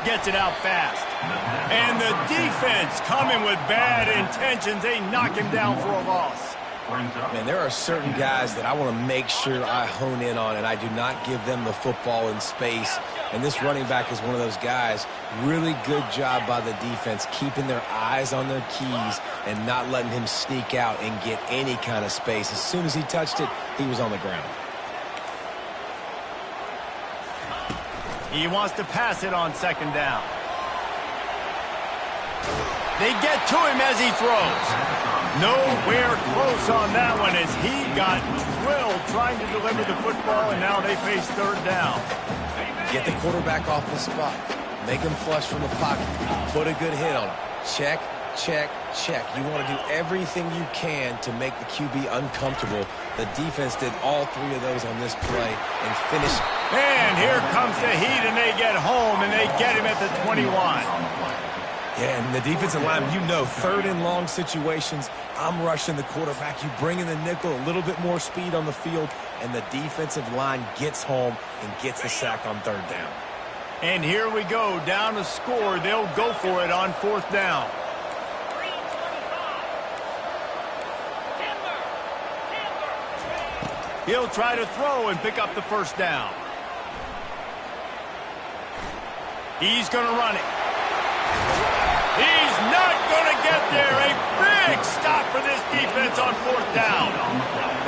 Gets it out fast. And the defense coming with bad intentions. They knock him down for a loss. Man, there are certain guys that I want to make sure I hone in on, and I do not give them the football in space. And this running back is one of those guys. Really good job by the defense, keeping their eyes on their keys and not letting him sneak out and get any kind of space. As soon as he touched it, he was on the ground. He wants to pass it on 2nd down. They get to him as he throws. Nowhere close on that one as he got drilled trying to deliver the football, and now they face 3rd down. Get the quarterback off the spot. Make him flush from the pocket. Put a good hit on him. Check, check, check. You want to do everything you can to make the QB uncomfortable. The defense did all 3 of those on this play and finished. And here comes the heat, and they get home, and they get him at the 21. Yeah, and the defensive line, you know, 3rd and long situations, I'm rushing the quarterback. You bring in the nickel, a little bit more speed on the field, and the defensive line gets home and gets the sack on 3rd down. And here we go, down to score. They'll go for it on 4th down. He'll try to throw and pick up the 1st down. He's going to run it. He's not going to get there. A big stop for this defense on 4th down.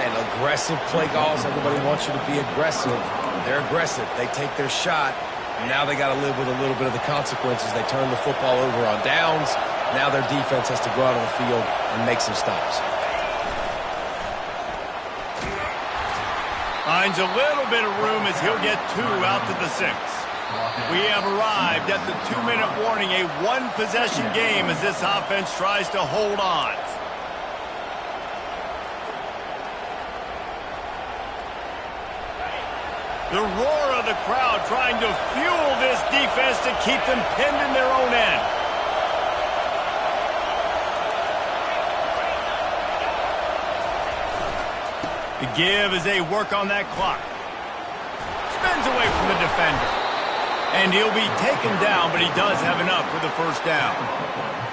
Man, aggressive play calls. Everybody wants you to be aggressive. They're aggressive. They take their shot. Now they got to live with a little bit of the consequences. They turn the football over on downs. Now their defense has to go out on the field and make some stops. Finds a little bit of room as he'll get 2 out to the 6. We have arrived at the 2-minute warning, a one-possession game as this offense tries to hold on. The roar of the crowd trying to fuel this defense to keep them pinned in their own end. The give as they work on that clock. Spins away from the defender. And he'll be taken down, but he does have enough for the first down.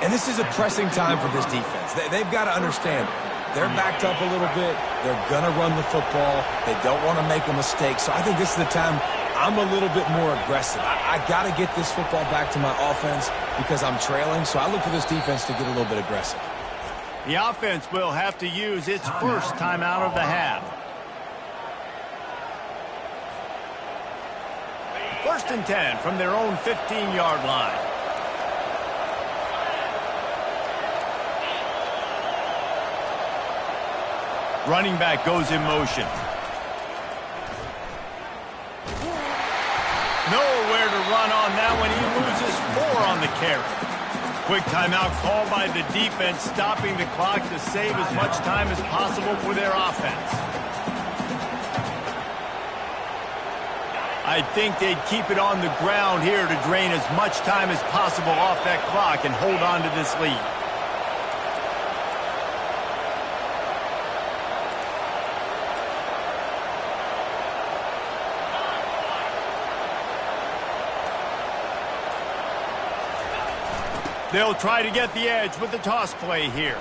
And this is a pressing time for this defense. They've got to understand, they're backed up a little bit. They're going to run the football. They don't want to make a mistake. So I think this is the time I'm a little bit more aggressive. I got to get this football back to my offense because I'm trailing. So I look for this defense to get a little bit aggressive. The offense will have to use its first timeout of the half. 1st and 10 from their own 15-yard line. Running back goes in motion. Nowhere to run on that one. He loses 4 on the carry. Quick timeout called by the defense, stopping the clock to save as much time as possible for their offense. I think they'd keep it on the ground here to drain as much time as possible off that clock and hold on to this lead. They'll try to get the edge with the toss play here.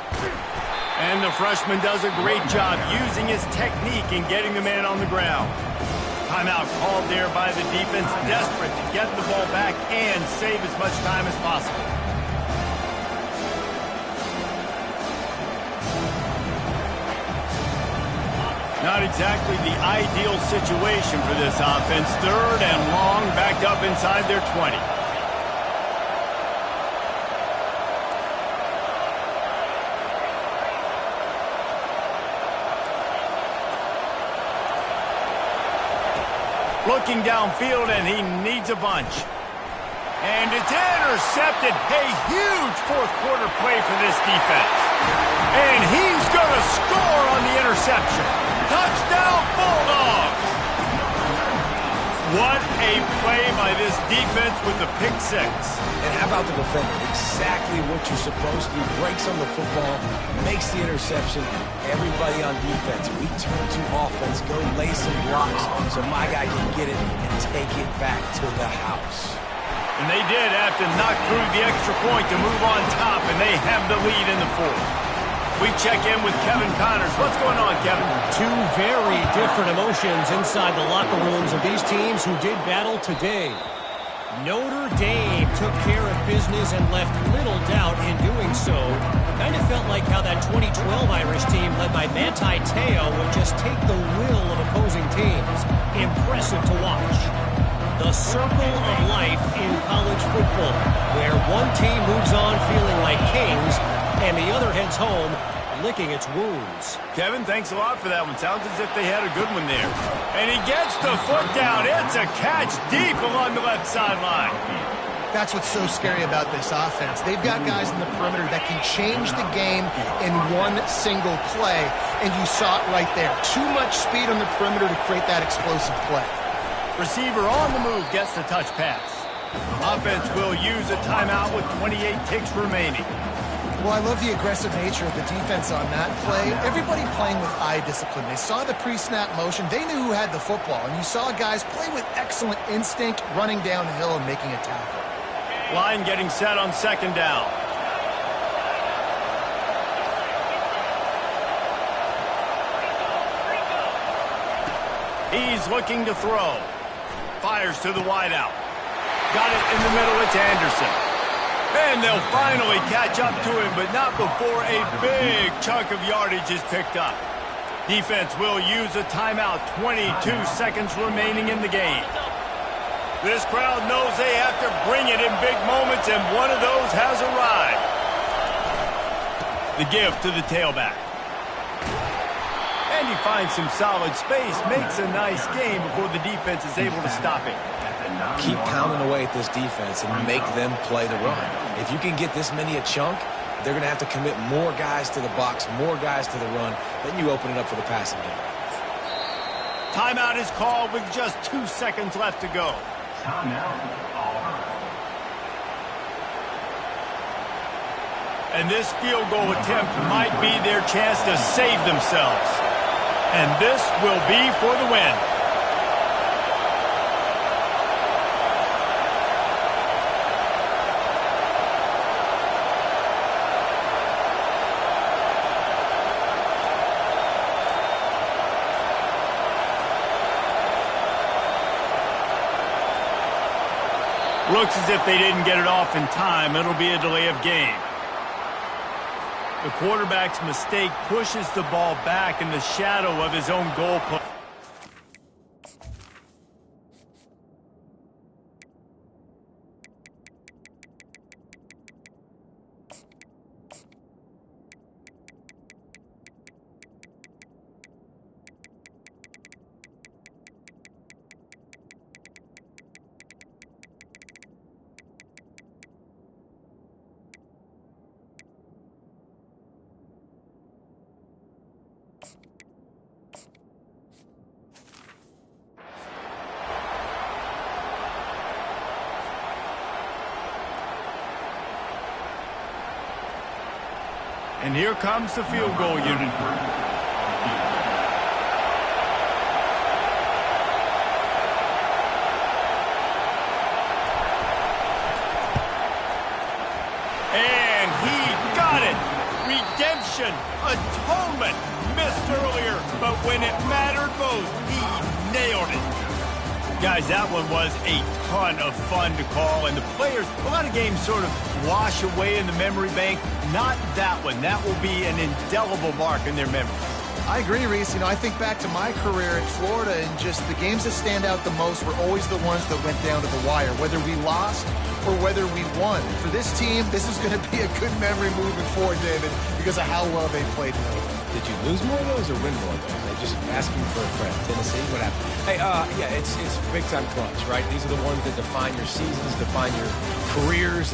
And the freshman does a great job using his technique in getting the man on the ground. Timeout called there by the defense, desperate to get the ball back and save as much time as possible. Not exactly the ideal situation for this offense. 3rd and long, backed up inside their 20. Looking downfield, and he needs a bunch. And it's intercepted. A huge fourth-quarter play for this defense. And he's going to score on the interception. Touchdown, Bulldogs! What a play by this defense with the pick 6. And how about the defender? Exactly what you're supposed to do. Breaks on the football, makes the interception. Everybody on defense, we turn to offense, go lay some blocks so my guy can get it and take it back to the house. And they did have to knock through the extra point to move on top, and they have the lead in the 4th. We check in with Kevin Connors. What's going on, Kevin? 2 very different emotions inside the locker rooms of these teams who did battle today. Notre Dame took care of business and left little doubt in doing so. Kind of felt like how that 2012 Irish team led by Manti Te'o would just take the will of opposing teams. Impressive to watch. The circle of life in college football, where one team moves on feeling like kings and the other heads home licking its wounds. Kevin, thanks a lot for that one. Sounds as if they had a good one there. And he gets the foot down. It's a catch deep along the left sideline. That's what's so scary about this offense. They've got guys in the perimeter that can change the game in one single play, and you saw it right there. Too much speed on the perimeter to create that explosive play. Receiver on the move gets the touch pass. Offense will use a timeout with 28 ticks remaining. Well, I love the aggressive nature of the defense on that play. Everybody playing with eye discipline. They saw the pre-snap motion. They knew who had the football. And you saw guys play with excellent instinct, running down the hill and making a tackle. Line getting set on 2nd down. He's looking to throw. Fires to the wideout. Got it in the middle. It's Anderson. And they'll finally catch up to him, but not before a big chunk of yardage is picked up. Defense will use a timeout. 22 seconds remaining in the game. This crowd knows they have to bring it in big moments, and one of those has arrived. The give to the tailback. And he finds some solid space, makes a nice game before the defense is able to stop him. Keep pounding away at this defense and make them play the run. If you can get this many a chunk, they're going to have to commit more guys to the box, more guys to the run. Then you open it up for the passing game. Timeout is called with just 2 seconds left to go. Timeout, Auburn. And this field goal attempt might be their chance to save themselves. And this will be for the win. Looks as if they didn't get it off in time. It'll be a delay of game. The quarterback's mistake pushes the ball back in the shadow of his own goal post. And here comes the field goal unit. And he got it. Redemption, atonement, missed earlier, but when it mattered most, he nailed it. Guys, that one was a ton of fun to call, and the players, a lot of games sort of wash away in the memory bank. Not that one. That will be an indelible mark in their memory. I agree, Reese. I think back to my career in Florida, and just the games that stand out the most were always the ones that went down to the wire, whether we lost or whether we won. For this team, this is going to be a good memory moving forward, David, because of how well they played tonight. Did you lose more of those or win more of those? They just asking for a friend. Tennessee, what happened? Hey, yeah, it's big time clutch, right? These are the ones that define your seasons, define your careers.